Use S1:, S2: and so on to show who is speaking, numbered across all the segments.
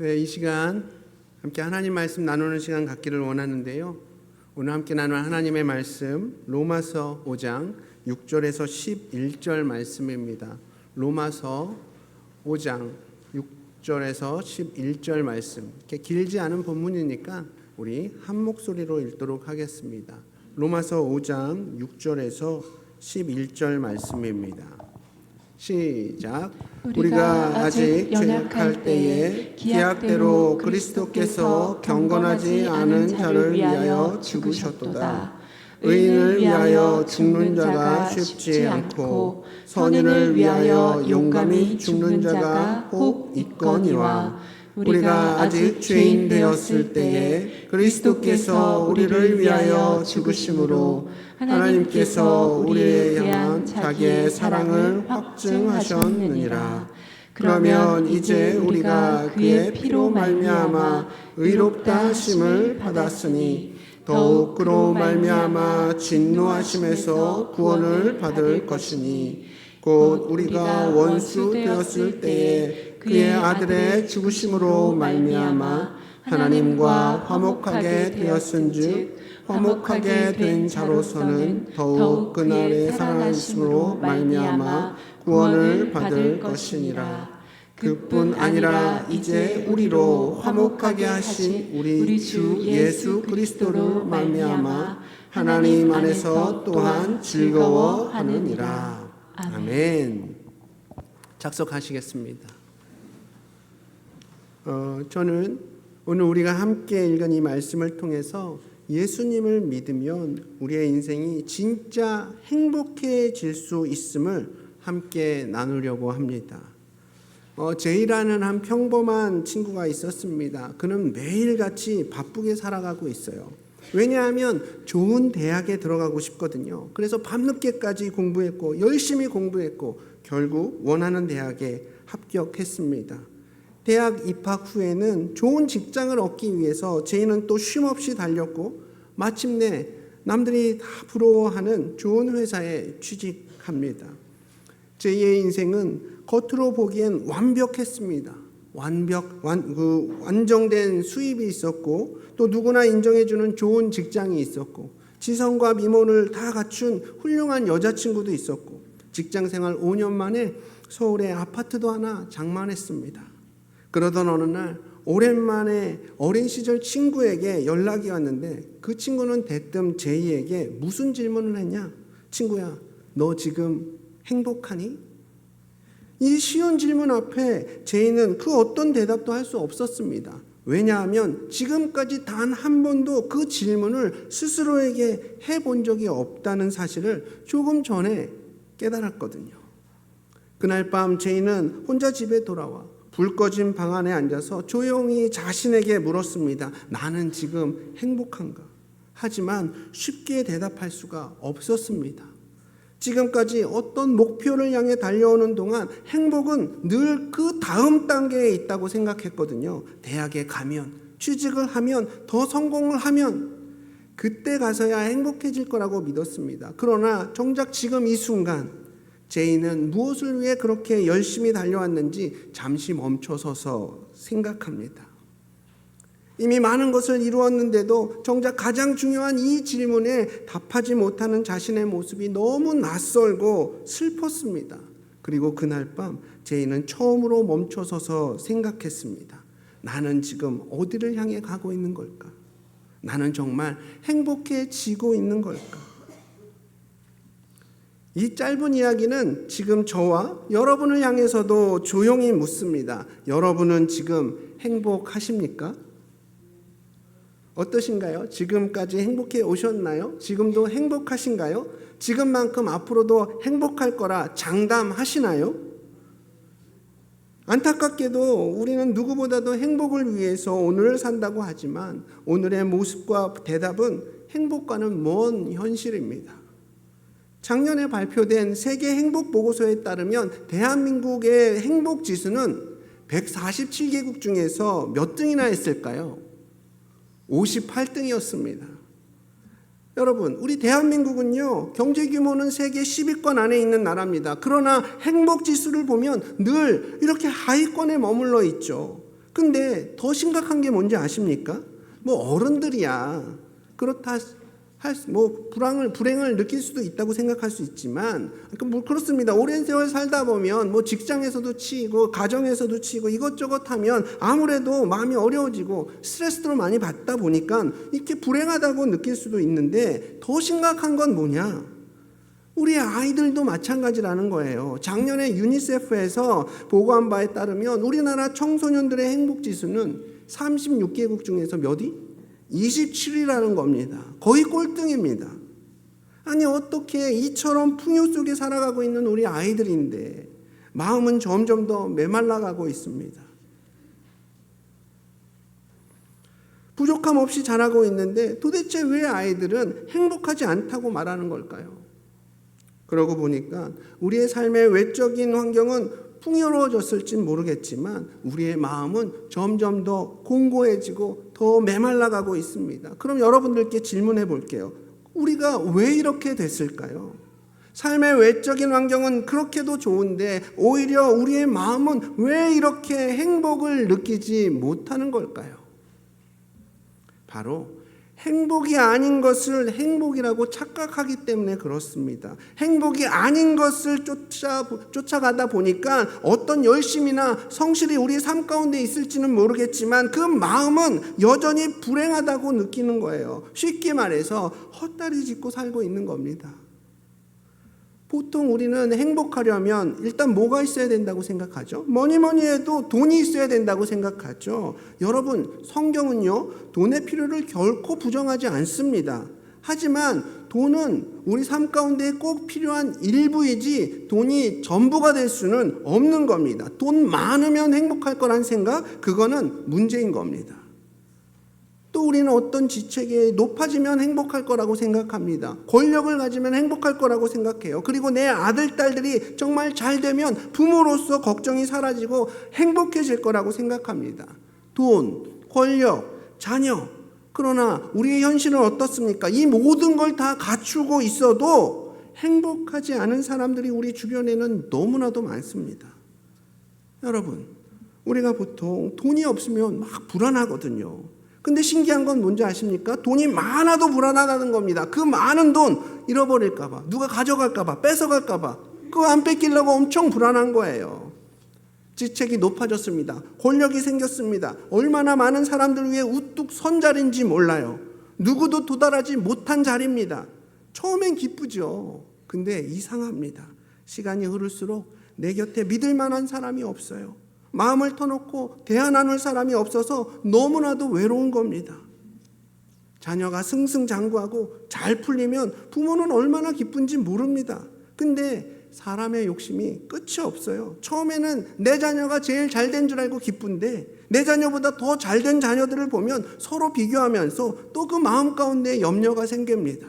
S1: 네, 이 시간 함께 하나님 말씀 나누는 시간 갖기를 원하는데요. 오늘 함께 나눌 하나님의 말씀 로마서 5장 6절에서 11절 말씀입니다. 로마서 5장 6절에서 11절 말씀. 이렇게 길지 않은 본문이니까 우리 한 목소리로 읽도록 하겠습니다. 로마서 5장 6절에서 11절 말씀입니다. 시작. 우리가 아직 연약할 때에 기약대로 그리스도께서 경건하지 않은 자를 위하여 죽으셨도다. 의인을 위하여 죽는 자가 쉽지 않고 선인을 위하여 용감히 죽는 자가 혹 있거니와 우리가 아직 죄인 되었을 때에 그리스도께서 우리를 위하여 죽으심으로 하나님께서 우리에 향한 자기의 사랑을 확증하셨느니라. 그러면 이제 우리가 그의 피로 말미암아 의롭다 하심을 받았으니 더욱 그로 말미암아 진노하심에서 구원을 받을 것이니 곧 우리가 원수 되었을 때에 그의 아들의 죽으심으로 말미암아 하나님과 화목하게 되었은즉 화목하게 된 자로서는 더욱 그날의 살아나심으로 말미암아 구원을 받을 것이니라. 그뿐 아니라 이제 우리로 화목하게 하신 우리 주 예수 그리스도로 말미암아 하나님 안에서 또한 즐거워하느니라. 아멘. 작석하시겠습니다. 저는 오늘 우리가 함께 읽은 이 말씀을 통해서 예수님을 믿으면 우리의 인생이 진짜 행복해질 수 있음을 함께 나누려고 합니다. 제이라는 한 평범한 친구가 있었습니다. 그는 매일같이 바쁘게 살아가고 있어요. 왜냐하면 좋은 대학에 들어가고 싶거든요. 그래서 밤늦게까지 공부했고 열심히 공부했고 결국 원하는 대학에 합격했습니다. 대학 입학 후에는 좋은 직장을 얻기 위해서 제이는 또 쉼없이 달렸고 마침내 남들이 다 부러워하는 좋은 회사에 취직합니다. 제이의 인생은 겉으로 보기엔 완벽했습니다. 안정된 수입이 있었고 또 누구나 인정해주는 좋은 직장이 있었고 지성과 미모를 다 갖춘 훌륭한 여자친구도 있었고 직장생활 5년 만에 서울에 아파트도 하나 장만했습니다. 그러던 어느 날 오랜만에 어린 시절 친구에게 연락이 왔는데 그 친구는 대뜸 제이에게 무슨 질문을 했냐? 친구야, 너 지금 행복하니? 이 쉬운 질문 앞에 제이는 그 어떤 대답도 할 수 없었습니다. 왜냐하면 지금까지 단 한 번도 그 질문을 스스로에게 해본 적이 없다는 사실을 조금 전에 깨달았거든요. 그날 밤 제이는 혼자 집에 돌아와 불 꺼진 방 안에 앉아서 조용히 자신에게 물었습니다. 나는 지금 행복한가? 하지만 쉽게 대답할 수가 없었습니다. 지금까지 어떤 목표를 향해 달려오는 동안 행복은 늘 그 다음 단계에 있다고 생각했거든요. 대학에 가면, 취직을 하면, 더 성공을 하면 그때 가서야 행복해질 거라고 믿었습니다. 그러나 정작 지금 이 순간 제이는 무엇을 위해 그렇게 열심히 달려왔는지 잠시 멈춰서서 생각합니다. 이미 많은 것을 이루었는데도 정작 가장 중요한 이 질문에 답하지 못하는 자신의 모습이 너무 낯설고 슬펐습니다. 그리고 그날 밤 제이는 처음으로 멈춰서서 생각했습니다. 나는 지금 어디를 향해 가고 있는 걸까? 나는 정말 행복해지고 있는 걸까? 이 짧은 이야기는 지금 저와 여러분을 향해서도 조용히 묻습니다. 여러분은 지금 행복하십니까? 어떠신가요? 지금까지 행복해 오셨나요? 지금도 행복하신가요? 지금만큼 앞으로도 행복할 거라 장담하시나요? 안타깝게도 우리는 누구보다도 행복을 위해서 오늘을 산다고 하지만 오늘의 모습과 대답은 행복과는 먼 현실입니다. 작년에 발표된 세계 행복 보고서에 따르면 대한민국의 행복 지수는 147개국 중에서 몇 등이나 했을까요? 58등이었습니다. 여러분, 우리 대한민국은요, 경제 규모는 세계 10위권 안에 있는 나라입니다. 그러나 행복 지수를 보면 늘 이렇게 하위권에 머물러 있죠. 근데 더 심각한 게 뭔지 아십니까? 뭐 어른들이야 그렇다 불행을 느낄 수도 있다고 생각할 수 있지만, 뭐 그렇습니다. 오랜 세월 살다 보면 뭐 직장에서도 치이고 가정에서도 치이고 이것저것 하면 아무래도 마음이 어려워지고 스트레스도 많이 받다 보니까 이렇게 불행하다고 느낄 수도 있는데, 더 심각한 건 뭐냐? 우리 아이들도 마찬가지라는 거예요. 작년에 유니세프에서 보고한 바에 따르면 우리나라 청소년들의 행복 지수는 36개국 중에서 몇 위? 27위라는 겁니다. 거의 꼴등입니다. 아니 어떻게 이처럼 풍요 속에 살아가고 있는 우리 아이들인데 마음은 점점 더 메말라가고 있습니다. 부족함 없이 자라고 있는데 도대체 왜 아이들은 행복하지 않다고 말하는 걸까요? 그러고 보니까 우리의 삶의 외적인 환경은 풍요로워졌을진 모르겠지만 우리의 마음은 점점 더 공고해지고 더 메말라가고 있습니다. 그럼 여러분들께 질문해 볼게요. 우리가 왜 이렇게 됐을까요? 삶의 외적인 환경은 그렇게도 좋은데 오히려 우리의 마음은 왜 이렇게 행복을 느끼지 못하는 걸까요? 바로 행복이 아닌 것을 행복이라고 착각하기 때문에 그렇습니다. 행복이 아닌 것을 쫓아가다 보니까 어떤 열심이나 성실이 우리 삶 가운데 있을지는 모르겠지만 그 마음은 여전히 불행하다고 느끼는 거예요. 쉽게 말해서 헛다리 짚고 살고 있는 겁니다. 보통 우리는 행복하려면 일단 뭐가 있어야 된다고 생각하죠? 뭐니 해도 돈이 있어야 된다고 생각하죠. 여러분, 성경은요, 돈의 필요를 결코 부정하지 않습니다. 하지만 돈은 우리 삶 가운데 꼭 필요한 일부이지 돈이 전부가 될 수는 없는 겁니다. 돈 많으면 행복할 거란 생각, 그거는 문제인 겁니다. 또 우리는 어떤 지책이 높아지면 행복할 거라고 생각합니다. 권력을 가지면 행복할 거라고 생각해요. 그리고 내 아들, 딸들이 정말 잘 되면 부모로서 걱정이 사라지고 행복해질 거라고 생각합니다. 돈, 권력, 자녀. 그러나 우리의 현실은 어떻습니까? 이 모든 걸 다 갖추고 있어도 행복하지 않은 사람들이 우리 주변에는 너무나도 많습니다. 여러분, 우리가 보통 돈이 없으면 막 불안하거든요. 근데 신기한 건 뭔지 아십니까? 돈이 많아도 불안하다는 겁니다. 그 많은 돈 잃어버릴까봐, 누가 가져갈까봐, 뺏어갈까봐, 그거 안 뺏기려고 엄청 불안한 거예요. 지책이 높아졌습니다. 권력이 생겼습니다. 얼마나 많은 사람들 위해 우뚝 선 자리인지 몰라요. 누구도 도달하지 못한 자리입니다. 처음엔 기쁘죠. 근데 이상합니다. 시간이 흐를수록 내 곁에 믿을 만한 사람이 없어요. 마음을 터놓고 대화 나눌 사람이 없어서 너무나도 외로운 겁니다. 자녀가 승승장구하고 잘 풀리면 부모는 얼마나 기쁜지 모릅니다. 근데 사람의 욕심이 끝이 없어요. 처음에는 내 자녀가 제일 잘된 줄 알고 기쁜데 내 자녀보다 더 잘된 자녀들을 보면 서로 비교하면서 또 그 마음 가운데 염려가 생깁니다.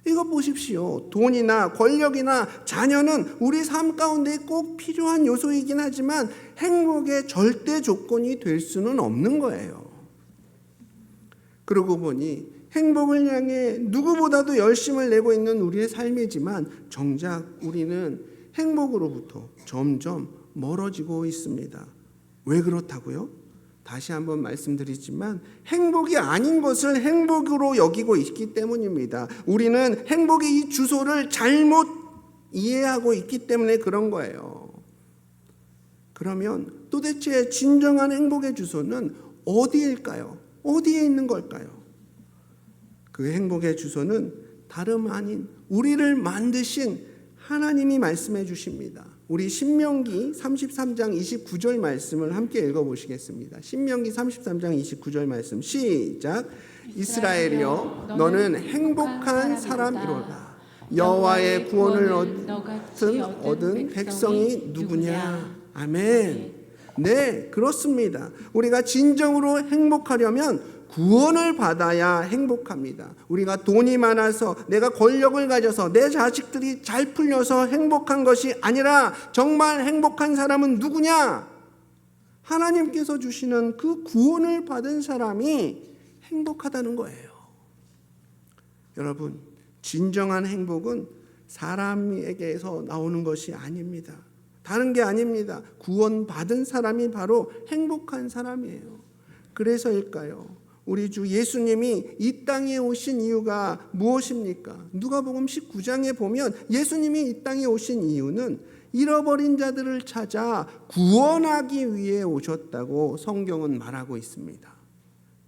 S1: 이거 보십시오. 돈이나 권력이나 자녀는 우리 삶 가운데 꼭 필요한 요소이긴 하지만 행복의 절대 조건이 될 수는 없는 거예요. 그러고 보니 행복을 향해 누구보다도 열심을 내고 있는 우리의 삶이지만 정작 우리는 행복으로부터 점점 멀어지고 있습니다. 왜 그렇다고요? 다시 한번 말씀드리지만 행복이 아닌 것을 행복으로 여기고 있기 때문입니다. 우리는 행복의 이 주소를 잘못 이해하고 있기 때문에 그런 거예요. 그러면 도대체 진정한 행복의 주소는 어디일까요? 어디에 있는 걸까요? 그 행복의 주소는 다름 아닌 우리를 만드신 하나님이 말씀해 주십니다. 우리 신명기 33장 29절 말씀을 함께 읽어보시겠습니다. 신명기 33장 29절 말씀 시작. 이스라엘이여 너는 행복한 사람이로다. 여호와의 구원을 얻은 백성이 누구냐. 아멘. 네, 그렇습니다. 우리가 진정으로 행복하려면 구원을 받아야 행복합니다. 우리가 돈이 많아서 내가 권력을 가져서 내 자식들이 잘 풀려서 행복한 것이 아니라 정말 행복한 사람은 누구냐? 하나님께서 주시는 그 구원을 받은 사람이 행복하다는 거예요. 여러분, 진정한 행복은 사람에게서 나오는 것이 아닙니다. 다른 게 아닙니다. 구원받은 사람이 바로 행복한 사람이에요. 그래서일까요? 우리 주 예수님이 이 땅에 오신 이유가 무엇입니까? 누가복음 19장에 보면 예수님이 이 땅에 오신 이유는 잃어버린 자들을 찾아 구원하기 위해 오셨다고 성경은 말하고 있습니다.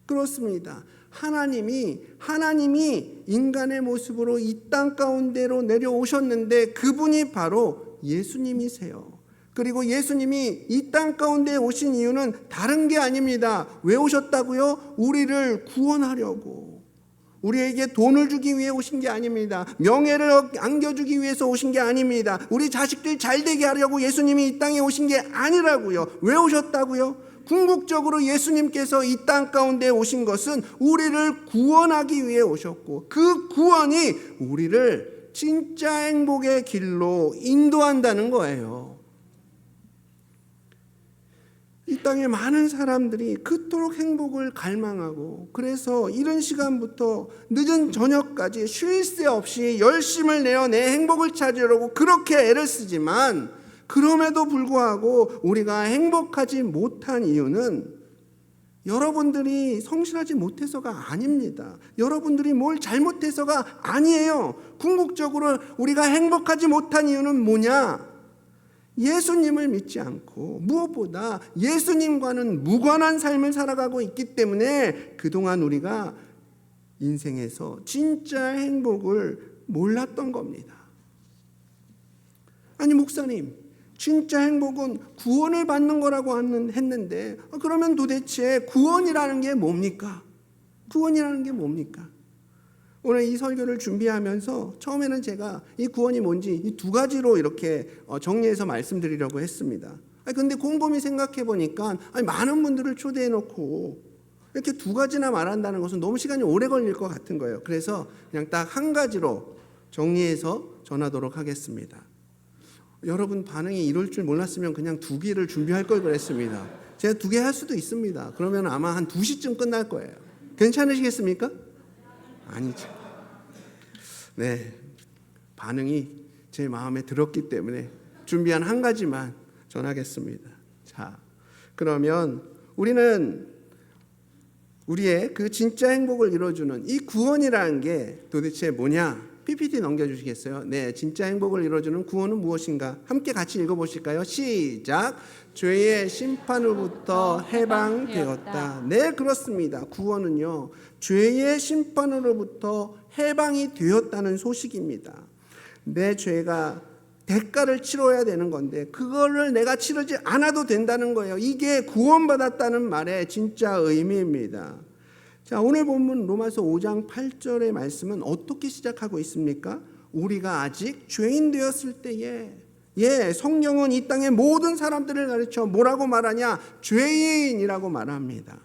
S1: 그렇습니다. 하나님이 인간의 모습으로 이 땅 가운데로 내려오셨는데 그분이 바로 예수님이세요. 그리고 예수님이 이 땅 가운데 오신 이유는 다른 게 아닙니다. 왜 오셨다고요? 우리를 구원하려고. 우리에게 돈을 주기 위해 오신 게 아닙니다. 명예를 안겨주기 위해서 오신 게 아닙니다. 우리 자식들 잘 되게 하려고 예수님이 이 땅에 오신 게 아니라고요. 왜 오셨다고요? 궁극적으로 예수님께서 이 땅 가운데 오신 것은 우리를 구원하기 위해 오셨고, 그 구원이 우리를 진짜 행복의 길로 인도한다는 거예요. 이 땅에 많은 사람들이 그토록 행복을 갈망하고, 그래서 이른 시간부터 늦은 저녁까지 쉴 새 없이 열심을 내어 내 행복을 찾으려고 그렇게 애를 쓰지만, 그럼에도 불구하고 우리가 행복하지 못한 이유는 여러분들이 성실하지 못해서가 아닙니다. 여러분들이 뭘 잘못해서가 아니에요. 궁극적으로 우리가 행복하지 못한 이유는 뭐냐? 예수님을 믿지 않고 무엇보다 예수님과는 무관한 삶을 살아가고 있기 때문에 그동안 우리가 인생에서 진짜 행복을 몰랐던 겁니다. 아니 목사님, 진짜 행복은 구원을 받는 거라고 했는데 그러면 도대체 구원이라는 게 뭡니까? 구원이라는 게 뭡니까? 오늘 이 설교를 준비하면서 처음에는 제가 이 구원이 뭔지 이 두 가지로 이렇게 정리해서 말씀드리려고 했습니다. 그런데 곰곰이 생각해 보니까 많은 분들을 초대해 놓고 이렇게 두 가지나 말한다는 것은 너무 시간이 오래 걸릴 것 같은 거예요. 그래서 그냥 딱 한 가지로 정리해서 전하도록 하겠습니다. 여러분 반응이 이럴 줄 몰랐으면 그냥 두 개를 준비할 걸 그랬습니다. 제가 두 개 할 수도 있습니다. 그러면 아마 한 2시쯤 끝날 거예요. 괜찮으시겠습니까? 아니죠. 네, 반응이 제 마음에 들었기 때문에 준비한 한 가지만 전하겠습니다. 자, 그러면 우리는 우리의 그 진짜 행복을 이루어주는 이 구원이라는 게 도대체 뭐냐? PPT 넘겨주시겠어요? 네, 진짜 행복을 이루어주는 구원은 무엇인가? 함께 같이 읽어보실까요? 시작! 죄의 심판으로부터 해방되었다. 네, 그렇습니다. 구원은요, 죄의 심판으로부터 해방이 되었다는 소식입니다. 내 죄가 대가를 치러야 되는 건데 그거를 내가 치르지 않아도 된다는 거예요. 이게 구원받았다는 말의 진짜 의미입니다. 자, 오늘 본문 로마서 5장 8절의 말씀은 어떻게 시작하고 있습니까? 우리가 아직 죄인 되었을 때에, 성경은 이 땅의 모든 사람들을 가르쳐 뭐라고 말하냐? 죄인이라고 말합니다.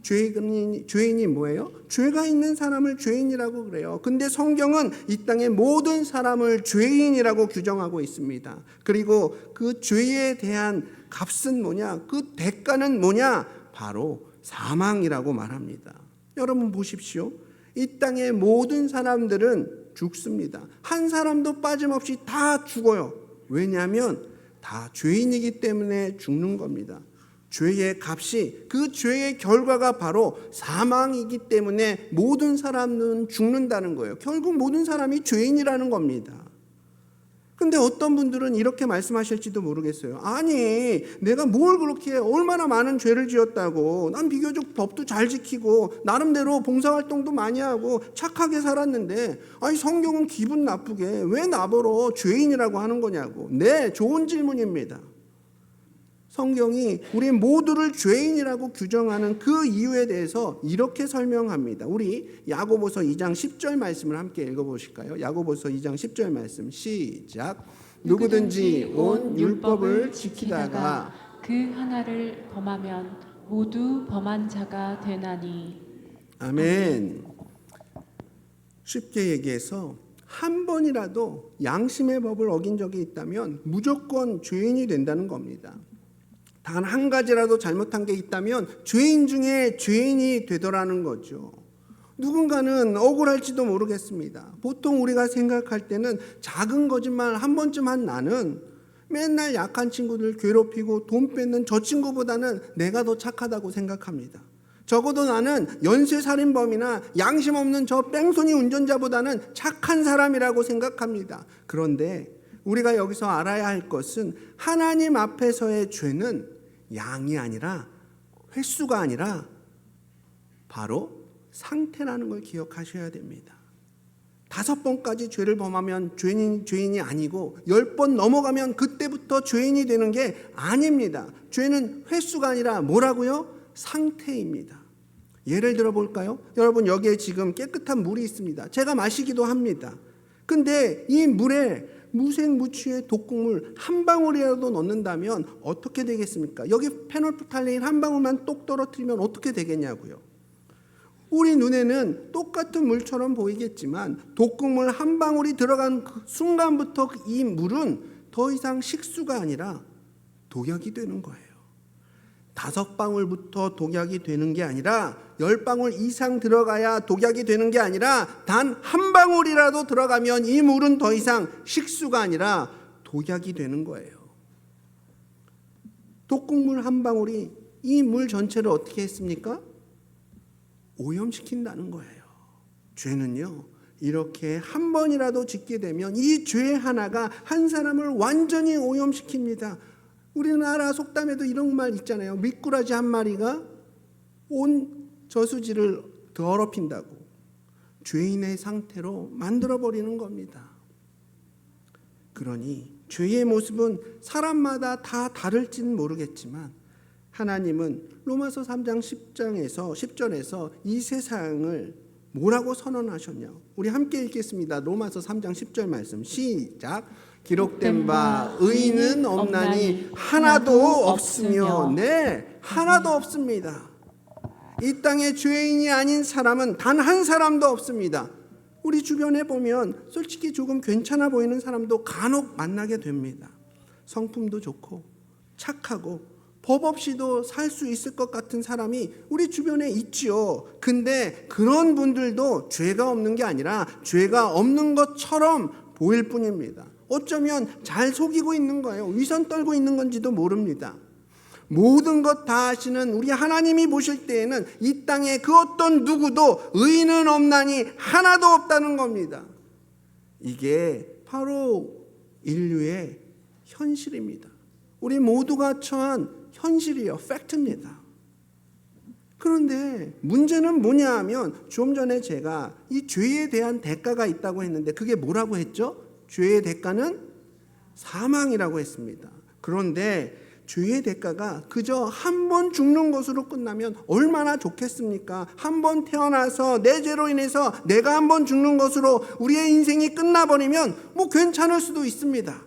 S1: 죄인이 뭐예요? 죄가 있는 사람을 죄인이라고 그래요. 근데 성경은 이 땅의 모든 사람을 죄인이라고 규정하고 있습니다. 그리고 그 죄에 대한 값은 뭐냐? 그 대가는 뭐냐? 바로 사망이라고 말합니다. 여러분 보십시오. 이 땅의 모든 사람들은 죽습니다. 한 사람도 빠짐없이 다 죽어요. 왜냐하면 다 죄인이기 때문에 죽는 겁니다. 죄의 값이, 그 죄의 결과가 바로 사망이기 때문에 모든 사람은 죽는다는 거예요. 결국 모든 사람이 죄인이라는 겁니다. 근데 어떤 분들은 이렇게 말씀하실지도 모르겠어요. 아니, 내가 뭘 그렇게 얼마나 많은 죄를 지었다고, 난 비교적 법도 잘 지키고 나름대로 봉사활동도 많이 하고 착하게 살았는데, 아니 성경은 기분 나쁘게 왜 나보러 죄인이라고 하는 거냐고. 네, 좋은 질문입니다. 성경이 우리 모두를 죄인이라고 규정하는 그 이유에 대해서 이렇게 설명합니다. 우리 야고보서 2장 10절 말씀을 함께 읽어보실까요? 야고보서 2장 10절 말씀 시작. 누구든지 온 율법을 지키다가
S2: 그 하나를 범하면 모두 범한 자가 되나니.
S1: 아멘. 쉽게 얘기해서 한 번이라도 양심의 법을 어긴 적이 있다면 무조건 죄인이 된다는 겁니다. 단 한 가지라도 잘못한 게 있다면 죄인 중에 죄인이 되더라는 거죠. 누군가는 억울할지도 모르겠습니다. 보통 우리가 생각할 때는 작은 거짓말 한 번쯤 한 나는 맨날 약한 친구들 괴롭히고 돈 뺏는 저 친구보다는 내가 더 착하다고 생각합니다. 적어도 나는 연쇄살인범이나 양심 없는 저 뺑소니 운전자보다는 착한 사람이라고 생각합니다. 그런데 우리가 여기서 알아야 할 것은 하나님 앞에서의 죄는 양이 아니라 횟수가 아니라 바로 상태라는 걸 기억하셔야 됩니다. 5번까지 죄를 범하면 죄인이 아니고 10번 넘어가면 그때부터 죄인이 되는 게 아닙니다. 죄는 횟수가 아니라 뭐라고요? 상태입니다. 예를 들어 볼까요? 여러분, 여기에 지금 깨끗한 물이 있습니다. 제가 마시기도 합니다. 근데 이 물에 무색무취의 독극물 한 방울이라도 넣는다면 어떻게 되겠습니까? 여기 페놀프탈레인 한 방울만 똑 떨어뜨리면 어떻게 되겠냐고요. 우리 눈에는 똑같은 물처럼 보이겠지만 독극물 한 방울이 들어간 그 순간부터 이 물은 더 이상 식수가 아니라 독약이 되는 거예요. 5방울부터 독약이 되는 게 아니라 10방울 이상 들어가야 독약이 되는 게 아니라 단 한 방울이라도 들어가면 이 물은 더 이상 식수가 아니라 독약이 되는 거예요. 독극물 한 방울이 이 물 전체를 어떻게 했습니까? 오염시킨다는 거예요. 죄는요, 이렇게 한 번이라도 짓게 되면 이 죄 하나가 한 사람을 완전히 오염시킵니다. 우리나라 속담에도 이런 말 있잖아요. 미꾸라지 한 마리가 온 저수지를 더럽힌다고. 죄인의 상태로 만들어버리는 겁니다. 그러니 죄의 모습은 사람마다 다 다를지는 모르겠지만 하나님은 로마서 3장 10절에서 이 세상을 뭐라고 선언하셨냐? 우리 함께 읽겠습니다. 로마서 3장 10절 말씀 시작. 기록된 바 의인은 없나니 하나도 없으며, 네, 하나도 없습니다. 이 땅에 죄인이 아닌 사람은 단 한 사람도 없습니다. 우리 주변에 보면 솔직히 조금 괜찮아 보이는 사람도 간혹 만나게 됩니다. 성품도 좋고 착하고 법 없이도 살 수 있을 것 같은 사람이 우리 주변에 있지요. 근데 그런 분들도 죄가 없는 게 아니라 죄가 없는 것처럼 보일 뿐입니다. 어쩌면 잘 속이고 있는 거예요. 위선 떨고 있는 건지도 모릅니다. 모든 것 다 아시는 우리 하나님이 보실 때에는 이 땅에 그 어떤 누구도 의인은 없나니 하나도 없다는 겁니다. 이게 바로 인류의 현실입니다. 우리 모두가 처한 현실이요, 팩트입니다. 그런데 문제는 뭐냐 하면 좀 전에 제가 이 죄에 대한 대가가 있다고 했는데 그게 뭐라고 했죠? 죄의 대가는 사망이라고 했습니다. 그런데 죄의 대가가 그저 한 번 죽는 것으로 끝나면 얼마나 좋겠습니까? 한 번 태어나서 내 죄로 인해서 내가 한 번 죽는 것으로 우리의 인생이 끝나버리면 뭐 괜찮을 수도 있습니다.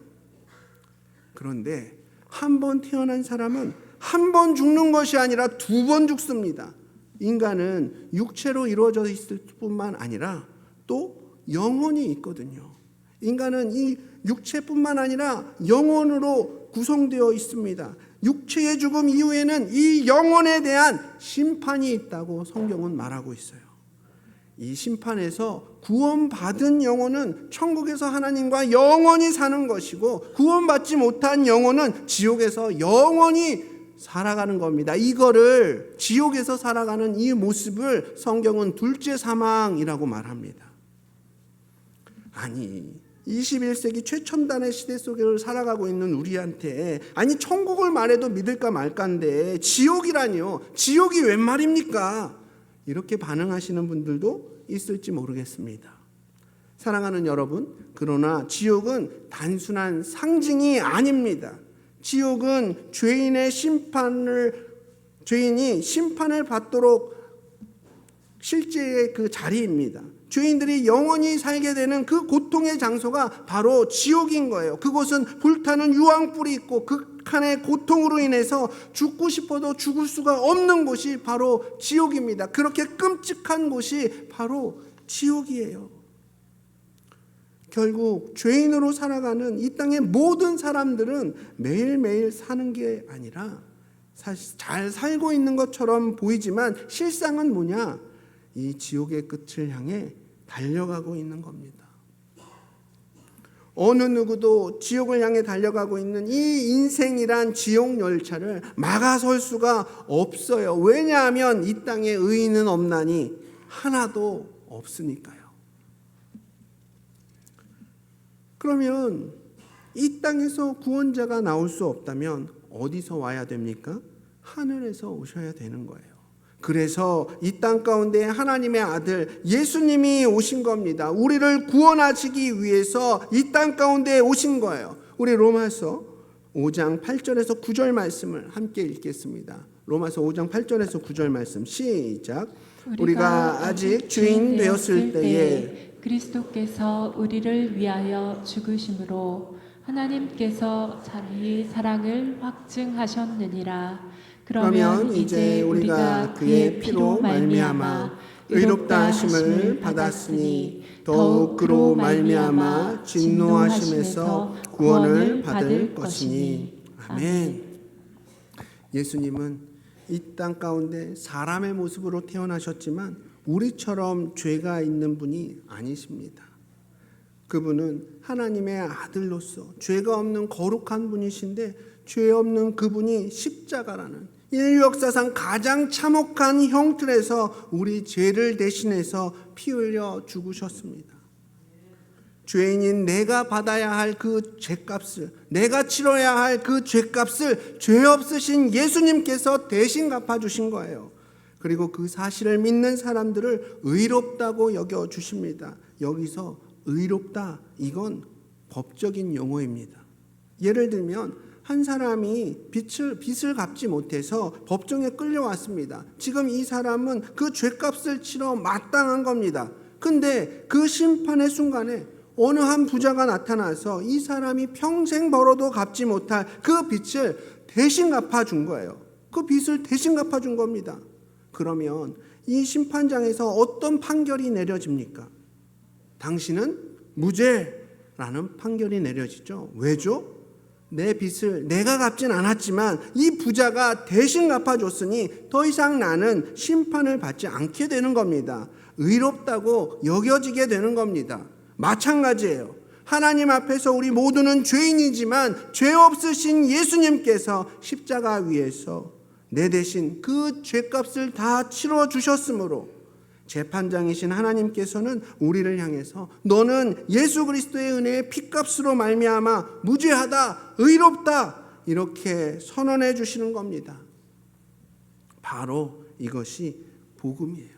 S1: 그런데 한 번 태어난 사람은 한 번 죽는 것이 아니라 2번 죽습니다. 인간은 육체로 이루어져 있을 뿐만 아니라 또 영혼이 있거든요. 인간은 이 육체뿐만 아니라 영혼으로 구성되어 있습니다. 육체의 죽음 이후에는 이 영혼에 대한 심판이 있다고 성경은 말하고 있어요. 이 심판에서 구원받은 영혼은 천국에서 하나님과 영원히 사는 것이고 구원받지 못한 영혼은 지옥에서 영원히 살아가는 겁니다. 이거를 지옥에서 살아가는 이 모습을 성경은 둘째 사망이라고 말합니다. 아니 21세기 최첨단의 시대 속을 살아가고 있는 우리한테 아니 천국을 말해도 믿을까 말까인데 지옥이라니요. 지옥이 웬 말입니까? 이렇게 반응하시는 분들도 있을지 모르겠습니다. 사랑하는 여러분, 그러나 지옥은 단순한 상징이 아닙니다. 지옥은 죄인이 심판을 받도록 실제의 그 자리입니다. 죄인들이 영원히 살게 되는 그 고통의 장소가 바로 지옥인 거예요. 그곳은 불타는 유황불이 있고 극한의 고통으로 인해서 죽고 싶어도 죽을 수가 없는 곳이 바로 지옥입니다. 그렇게 끔찍한 곳이 바로 지옥이에요. 결국 죄인으로 살아가는 이 땅의 모든 사람들은 매일매일 사는 게 아니라 사실 잘 살고 있는 것처럼 보이지만 실상은 뭐냐? 이 지옥의 끝을 향해 달려가고 있는 겁니다. 어느 누구도 지옥을 향해 달려가고 있는 이 인생이란 지옥 열차를 막아설 수가 없어요. 왜냐하면 이 땅에 의인은 없나니 하나도 없으니까요. 그러면 이 땅에서 구원자가 나올 수 없다면 어디서 와야 됩니까? 하늘에서 오셔야 되는 거예요. 그래서 이 땅 가운데 하나님의 아들 예수님이 오신 겁니다. 우리를 구원하시기 위해서 이 땅 가운데 오신 거예요. 우리 로마서 5장 8절에서 9절 말씀을 함께 읽겠습니다. 로마서 5장 8절에서 9절 말씀 시작. 우리가 아직 주인 되었을 때에
S2: 그리스도께서 우리를 위하여 죽으심으로 하나님께서 자기의 사랑을 확증하셨느니라.
S1: 그러면 이제 우리가 그의 피로 말미암아 의롭다 하심을 받았으니 더욱 그로 말미암아 진노하심에서 구원을 받을 것이니. 아멘. 예수님은 이 땅 가운데 사람의 모습으로 태어나셨지만 우리처럼 죄가 있는 분이 아니십니다. 그분은 하나님의 아들로서 죄가 없는 거룩한 분이신데 죄 없는 그분이 십자가라는 인류 역사상 가장 참혹한 형틀에서 우리 죄를 대신해서 피 흘려 죽으셨습니다. 죄인인 내가 받아야 할 그 죄값을, 내가 치러야 할 그 죄값을 죄 없으신 예수님께서 대신 갚아주신 거예요. 그리고 그 사실을 믿는 사람들을 의롭다고 여겨주십니다. 여기서 의롭다, 이건 법적인 용어입니다. 예를 들면 한 사람이 빚을 갚지 못해서 법정에 끌려왔습니다. 지금 이 사람은 그 죄값을 치러 마땅한 겁니다. 근데 그 심판의 순간에 어느 한 부자가 나타나서 이 사람이 평생 벌어도 갚지 못할 그 빚을 대신 갚아준 거예요. 그 빚을 대신 갚아준 겁니다. 그러면 이 심판장에서 어떤 판결이 내려집니까? 당신은 무죄라는 판결이 내려지죠. 왜죠? 내 빚을 내가 갚진 않았지만 이 부자가 대신 갚아줬으니 더 이상 나는 심판을 받지 않게 되는 겁니다. 의롭다고 여겨지게 되는 겁니다. 마찬가지예요. 하나님 앞에서 우리 모두는 죄인이지만 죄 없으신 예수님께서 십자가 위에서 내 대신 그 죄값을 다 치러주셨으므로 재판장이신 하나님께서는 우리를 향해서 너는 예수 그리스도의 은혜의 피값으로 말미암아 무죄하다, 의롭다 이렇게 선언해 주시는 겁니다. 바로 이것이 복음이에요.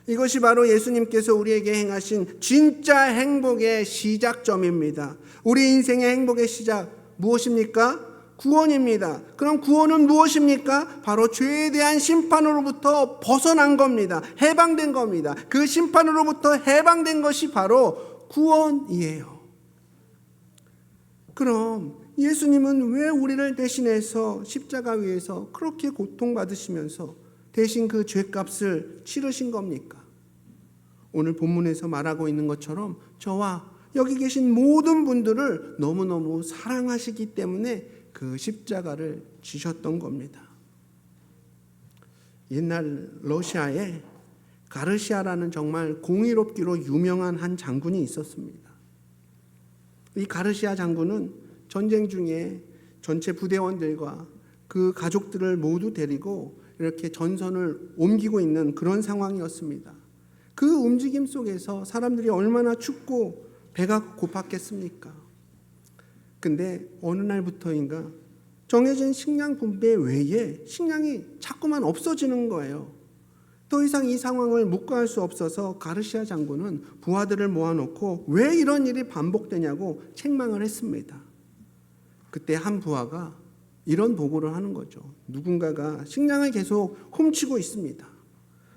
S1: 이것이 바로 예수님께서 우리에게 행하신 진짜 행복의 시작점입니다. 우리 인생의 행복의 시작 무엇입니까? 구원입니다. 그럼 구원은 무엇입니까? 바로 죄에 대한 심판으로부터 벗어난 겁니다. 해방된 겁니다. 그 심판으로부터 해방된 것이 바로 구원이에요. 그럼 예수님은 왜 우리를 대신해서 십자가 위에서 그렇게 고통받으시면서 대신 그 죄값을 치르신 겁니까? 오늘 본문에서 말하고 있는 것처럼 저와 여기 계신 모든 분들을 너무너무 사랑하시기 때문에 그 십자가를 지셨던 겁니다. 옛날 러시아에 가르시아라는 정말 공의롭기로 유명한 한 장군이 있었습니다. 이 가르시아 장군은 전쟁 중에 전체 부대원들과 그 가족들을 모두 데리고 이렇게 전선을 옮기고 있는 그런 상황이었습니다. 그 움직임 속에서 사람들이 얼마나 춥고 배가 고팠겠습니까? 근데 어느 날부터인가 정해진 식량 분배 외에 식량이 자꾸만 없어지는 거예요. 더 이상 이 상황을 묵과할 수 없어서 가르시아 장군은 부하들을 모아놓고 왜 이런 일이 반복되냐고 책망을 했습니다. 그때 한 부하가 이런 보고를 하는 거죠. 누군가가 식량을 계속 훔치고 있습니다.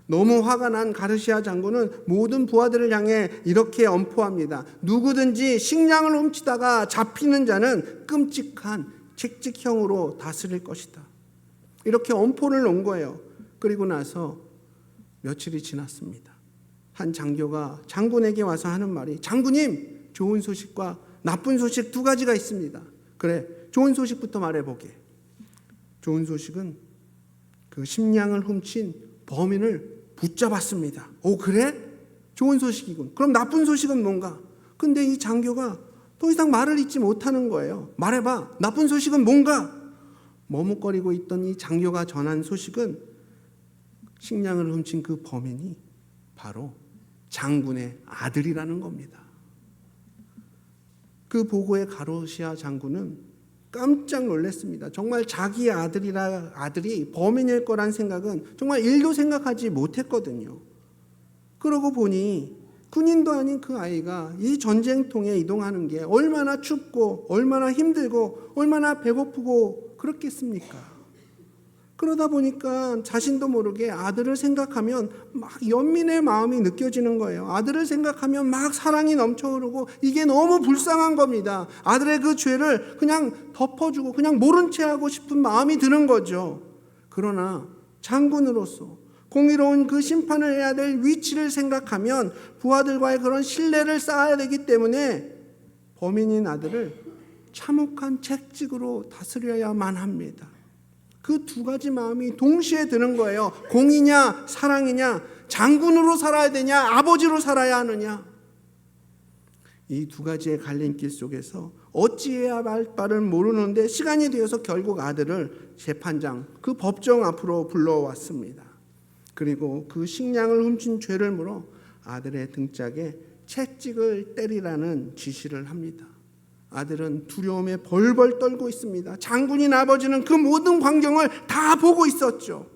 S1: 너무 화가 난 가르시아 장군은 모든 부하들을 향해 이렇게 엄포합니다. 누구든지 식량을 훔치다가 잡히는 자는 끔찍한 책직형으로 다스릴 것이다. 이렇게 엄포를 놓은 거예요. 그리고 나서 며칠이 지났습니다. 한 장교가 장군에게 와서 하는 말이 장군님, 좋은 소식과 나쁜 소식 두 가지가 있습니다. 그래, 좋은 소식부터 말해보게. 좋은 소식은 그 식량을 훔친 범인을 붙잡았습니다. 오, 그래? 좋은 소식이군. 그럼 나쁜 소식은 뭔가? 근데 이 장교가 더 이상 말을 잇지 못하는 거예요. 말해봐. 나쁜 소식은 뭔가? 머뭇거리고 있던 이 장교가 전한 소식은 식량을 훔친 그 범인이 바로 장군의 아들이라는 겁니다. 그 보고에 가로시아 장군은 깜짝 놀랐습니다. 정말 자기의 아들이 범인일 거란 생각은 정말 일도 생각하지 못했거든요. 그러고 보니 군인도 아닌 그 아이가 이 전쟁통에 이동하는 게 얼마나 춥고 얼마나 힘들고 얼마나 배고프고 그렇겠습니까? 그러다 보니까 자신도 모르게 아들을 생각하면 막 연민의 마음이 느껴지는 거예요. 아들을 생각하면 막 사랑이 넘쳐흐르고 이게 너무 불쌍한 겁니다. 아들의 그 죄를 그냥 덮어주고 그냥 모른 채 하고 싶은 마음이 드는 거죠. 그러나 장군으로서 공의로운 그 심판을 해야 될 위치를 생각하면 부하들과의 그런 신뢰를 쌓아야 되기 때문에 범인인 아들을 참혹한 채찍으로 다스려야만 합니다. 그 두 가지 마음이 동시에 드는 거예요. 공이냐 사랑이냐, 장군으로 살아야 되냐 아버지로 살아야 하느냐. 이 두 가지의 갈림길 속에서 어찌해야 할 바를 모르는데 시간이 되어서 결국 아들을 재판장, 그 법정 앞으로 불러왔습니다. 그리고 그 식량을 훔친 죄를 물어 아들의 등짝에 채찍을 때리라는 지시를 합니다. 아들은 두려움에 벌벌 떨고 있습니다. 장군인 아버지는 그 모든 광경을 다 보고 있었죠.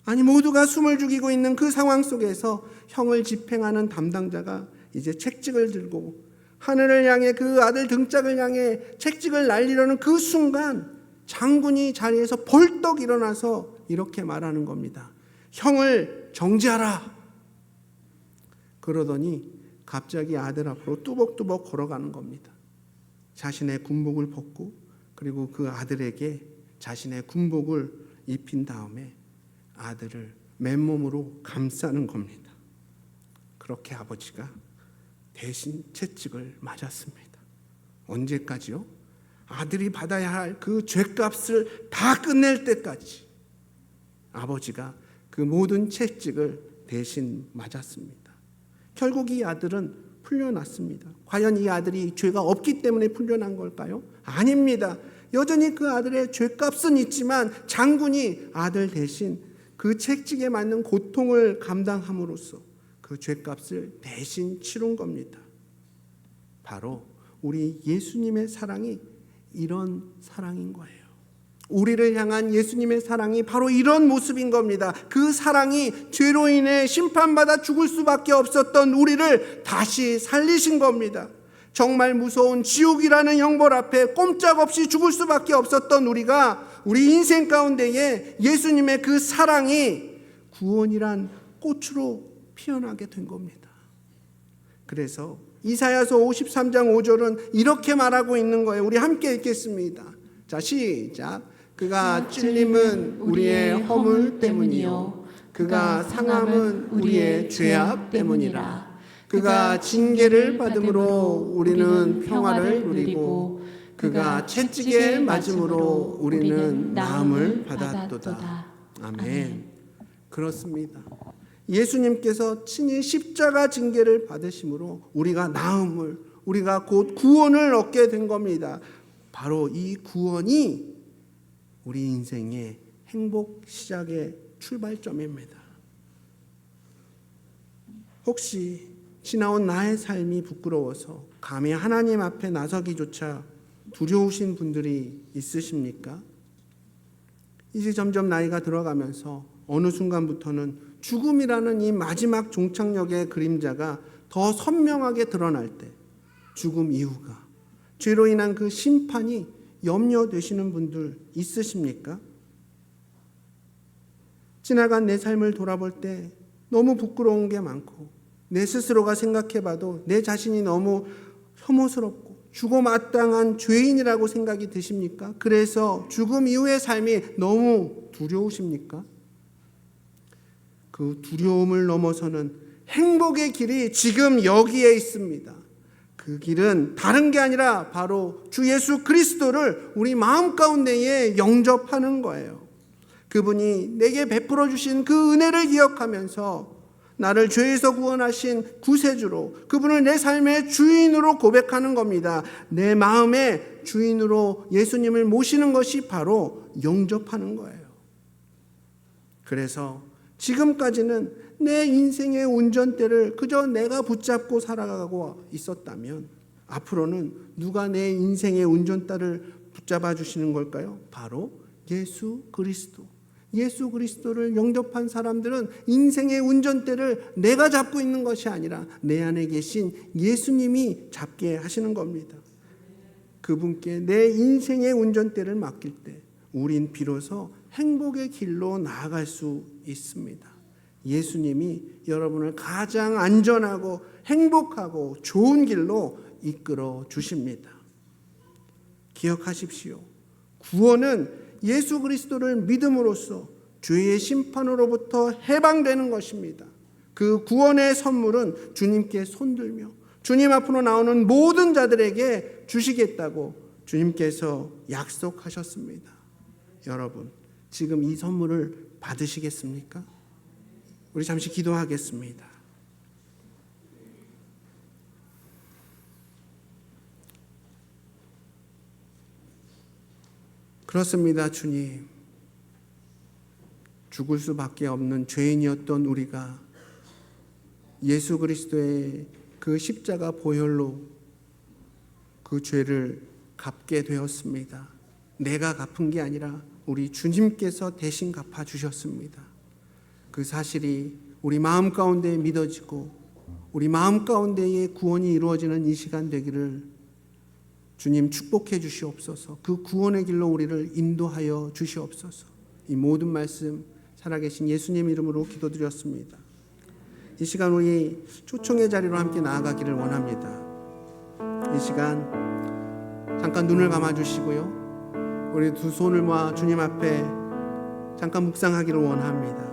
S1: 아니, 모두가 숨을 죽이고 있는 그 상황 속에서 형을 집행하는 담당자가 이제 채찍을 들고 하늘을 향해 그 아들 등짝을 향해 채찍을 날리려는 그 순간 장군이 자리에서 벌떡 일어나서 이렇게 말하는 겁니다. 형을 정지하라. 그러더니 갑자기 아들 앞으로 뚜벅뚜벅 걸어가는 겁니다. 자신의 군복을 벗고 그리고 그 아들에게 자신의 군복을 입힌 다음에 아들을 맨몸으로 감싸는 겁니다. 그렇게 아버지가 대신 채찍을 맞았습니다. 언제까지요? 아들이 받아야 할 그 죄값을 다 끝낼 때까지 아버지가 그 모든 채찍을 대신 맞았습니다. 결국 이 아들은 풀려났습니다. 과연 이 아들이 죄가 없기 때문에 풀려난 걸까요? 아닙니다. 여전히 그 아들의 죄값은 있지만 장군이 아들 대신 그 채찍에 맞는 고통을 감당함으로써 그 죄값을 대신 치른 겁니다. 바로 우리 예수님의 사랑이 이런 사랑인 거예요. 우리를 향한 예수님의 사랑이 바로 이런 모습인 겁니다. 그 사랑이 죄로 인해 심판받아 죽을 수밖에 없었던 우리를 다시 살리신 겁니다. 정말 무서운 지옥이라는 형벌 앞에 꼼짝없이 죽을 수밖에 없었던 우리가 우리 인생 가운데에 예수님의 그 사랑이 구원이란 꽃으로 피어나게 된 겁니다. 그래서 이사야서 53장 5절은 이렇게 말하고 있는 거예요. 우리 함께 읽겠습니다. 자, 시작. 그가 찔림은 우리의 허물 때문이요 그가 상함은 우리의 죄악 때문이라. 그가 징계를 받음으로 우리는 평화를 누리고 그가 채찍에 맞음으로 우리는 나음을 받았도다. 아멘. 그렇습니다. 예수님께서 친히 십자가 징계를 받으심으로 우리가 나음을, 우리가 곧 구원을 얻게 된 겁니다. 바로 이 구원이 우리 인생의 행복 시작의 출발점입니다. 혹시 지나온 나의 삶이 부끄러워서 감히 하나님 앞에 나서기조차 두려우신 분들이 있으십니까? 이제 점점 나이가 들어가면서 어느 순간부터는 죽음이라는 이 마지막 종착역의 그림자가 더 선명하게 드러날 때 죽음 이후가, 죄로 인한 그 심판이 염려되시는 분들 있으십니까? 지나간 내 삶을 돌아볼 때 너무 부끄러운 게 많고 내 스스로가 생각해봐도 내 자신이 너무 혐오스럽고 죽어마땅한 죄인이라고 생각이 드십니까? 그래서 죽음 이후의 삶이 너무 두려우십니까? 그 두려움을 넘어서는 행복의 길이 지금 여기에 있습니다. 그 길은 다른 게 아니라 바로 주 예수 그리스도를 우리 마음 가운데에 영접하는 거예요. 그분이 내게 베풀어 주신 그 은혜를 기억하면서 나를 죄에서 구원하신 구세주로, 그분을 내 삶의 주인으로 고백하는 겁니다. 내 마음의 주인으로 예수님을 모시는 것이 바로 영접하는 거예요. 그래서 지금까지는 내 인생의 운전대를 그저 내가 붙잡고 살아가고 있었다면 앞으로는 누가 내 인생의 운전대를 붙잡아 주시는 걸까요? 바로 예수 그리스도. 예수 그리스도를 영접한 사람들은 인생의 운전대를 내가 잡고 있는 것이 아니라 내 안에 계신 예수님이 잡게 하시는 겁니다. 그분께 내 인생의 운전대를 맡길 때 우린 비로소 행복의 길로 나아갈 수 있습니다. 예수님이 여러분을 가장 안전하고 행복하고 좋은 길로 이끌어 주십니다. 기억하십시오. 구원은 예수 그리스도를 믿음으로써 죄의 심판으로부터 해방되는 것입니다. 그 구원의 선물은 주님께 손들며 주님 앞으로 나오는 모든 자들에게 주시겠다고 주님께서 약속하셨습니다. 여러분, 지금 이 선물을 받으시겠습니까? 우리 잠시 기도하겠습니다. 그렇습니다, 주님. 죽을 수밖에 없는 죄인이었던 우리가 예수 그리스도의 그 십자가 보혈로 그 죄를 갚게 되었습니다. 내가 갚은 게 아니라 우리 주님께서 대신 갚아주셨습니다. 그 사실이 우리 마음 가운데 믿어지고 우리 마음 가운데에 구원이 이루어지는 이 시간 되기를 주님 축복해 주시옵소서. 그 구원의 길로 우리를 인도하여 주시옵소서. 이 모든 말씀 살아계신 예수님 이름으로 기도드렸습니다. 이 시간 우리 초청의 자리로 함께 나아가기를 원합니다. 이 시간 잠깐 눈을 감아주시고요. 우리 두 손을 모아 주님 앞에 잠깐 묵상하기를 원합니다.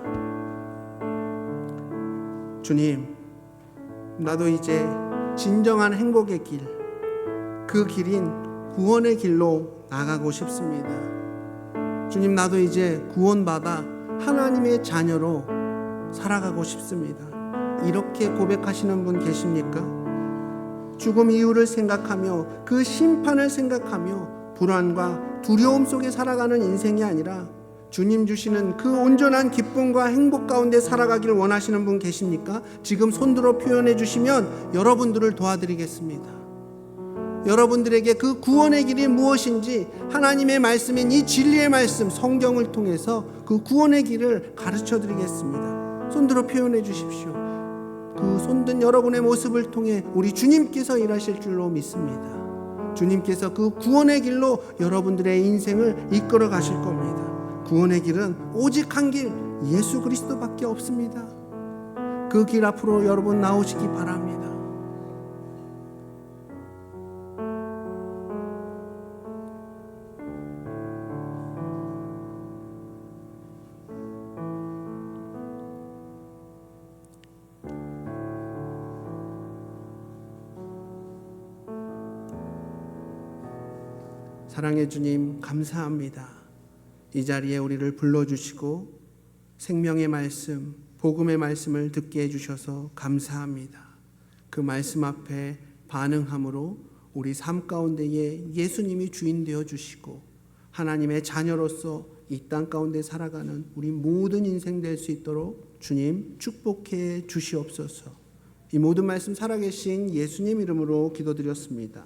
S1: 주님, 나도 이제 진정한 행복의 길, 그 길인 구원의 길로 나가고 싶습니다. 주님, 나도 이제 구원받아 하나님의 자녀로 살아가고 싶습니다. 이렇게 고백하시는 분 계십니까? 죽음 이후를 생각하며 그 심판을 생각하며 불안과 두려움 속에 살아가는 인생이 아니라 주님 주시는 그 온전한 기쁨과 행복 가운데 살아가기를 원하시는 분 계십니까? 지금 손들어 표현해 주시면 여러분들을 도와드리겠습니다. 여러분들에게 그 구원의 길이 무엇인지 하나님의 말씀인 이 진리의 말씀 성경을 통해서 그 구원의 길을 가르쳐 드리겠습니다. 손들어 표현해 주십시오. 그 손든 여러분의 모습을 통해 우리 주님께서 일하실 줄로 믿습니다. 주님께서 그 구원의 길로 여러분들의 인생을 이끌어 가실 겁니다. 구원의 길은 오직 한 길, 예수 그리스도밖에 없습니다. 그 길 앞으로 여러분 나오시기 바랍니다. 사랑의 주님, 감사합니다. 이 자리에 우리를 불러주시고 생명의 말씀, 복음의 말씀을 듣게 해주셔서 감사합니다. 그 말씀 앞에 반응함으로 우리 삶 가운데에 예수님이 주인 되어주시고 하나님의 자녀로서 이 땅 가운데 살아가는 우리 모든 인생 될 수 있도록 주님 축복해 주시옵소서. 이 모든 말씀 살아계신 예수님 이름으로 기도드렸습니다.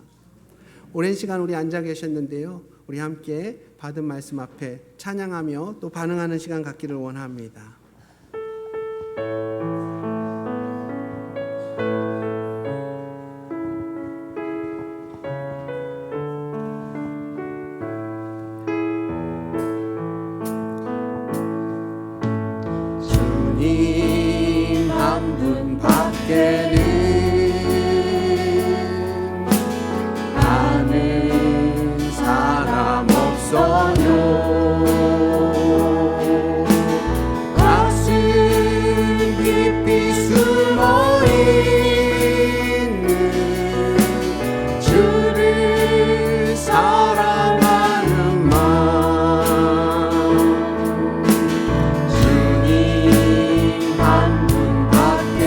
S1: 오랜 시간 우리 앉아 계셨는데요. 우리 함께 받은 말씀 앞에 찬양하며 또 반응하는 시간 갖기를 원합니다.
S3: 주님 한 분 밖에는 가슴 깊이 숨어있는 주를 사랑하는 마음 주님 한 분 밖에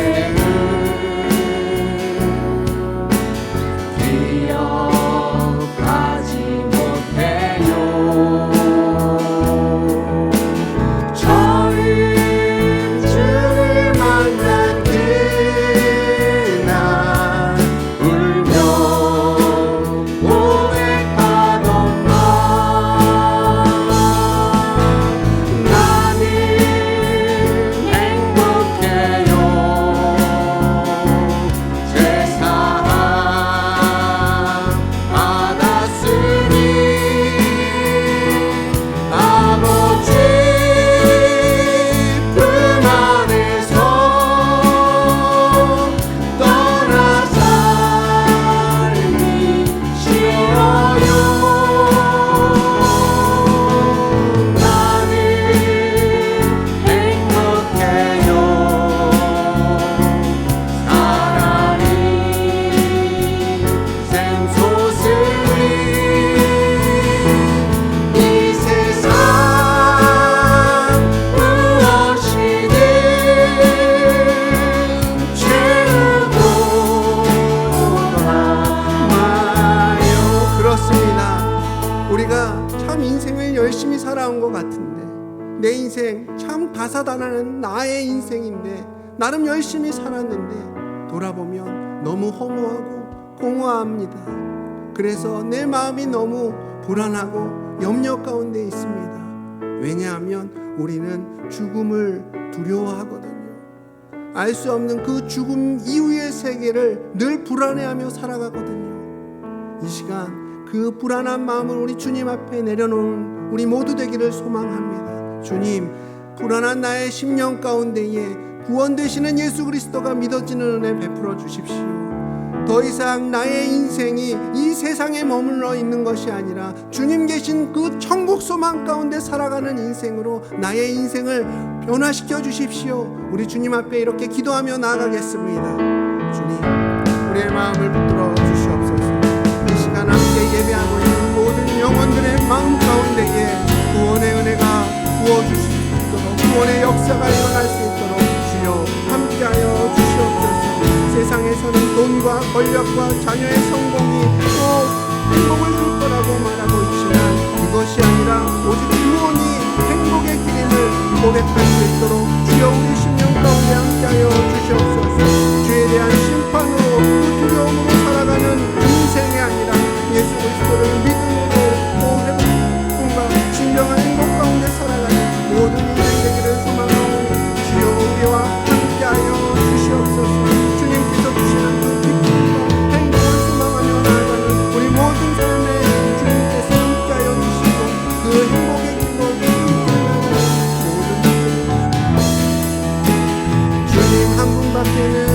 S1: 나온 것 같은데, 내 인생 참 다사다난한 나의 인생인데 나름 열심히 살았는데 돌아보면 너무 허무하고 공허합니다. 그래서 내 마음이 너무 불안하고 염려 가운데 있습니다. 왜냐하면 우리는 죽음을 두려워하거든요. 알 수 없는 그 죽음 이후의 세계를 늘 불안해하며 살아가거든요. 이 시간 그 불안한 마음을 우리 주님 앞에 내려놓은 우리 모두 되기를 소망합니다. 주님, 불안한 나의 심령 가운데에 구원 되시는 예수 그리스도가 믿어지는 은혜 베풀어 주십시오. 더 이상 나의 인생이 이 세상에 머물러 있는 것이 아니라 주님 계신 그 천국 소망 가운데 살아가는 인생으로 나의 인생을 변화시켜 주십시오. 우리 주님 앞에 이렇게 기도하며 나아가겠습니다. 주님, 우리의 마음을 붙들어 주시옵소서. 이 시간 함께 예배하고 있는 모든 영혼들의 마음 가운데에 구원의 은혜가 부어줄 수 있도록, 구원의 역사가 일어날 수 있도록 주여 함께하여 주시옵소서. 세상에서는 돈과 권력과 자녀의 성공이 꼭 행복을 줄 거라고 말하고 있지만 그것이 아니라 오직 구원이 행복의 길임을 고백할 수 있도록 주여 우리 심령 가운데 함께하여 주시옵소서. 죄에 대한 심판으로 그 두려움으로 살아가는 인생이 아니라 예수 그리스도를 믿음으로 또 회복과 진정한 행복 가운데 살아가는 모든 인생 되기를 소망하고 주여 우리와 함께하여 주시옵소서. 주님께서 주시는 그 기쁨과 행복을 소망하며 나아가는 우리 모든 삶에 주님께서 함께하여 주시고 그 행복의 길로 모든 주님 한 분밖에는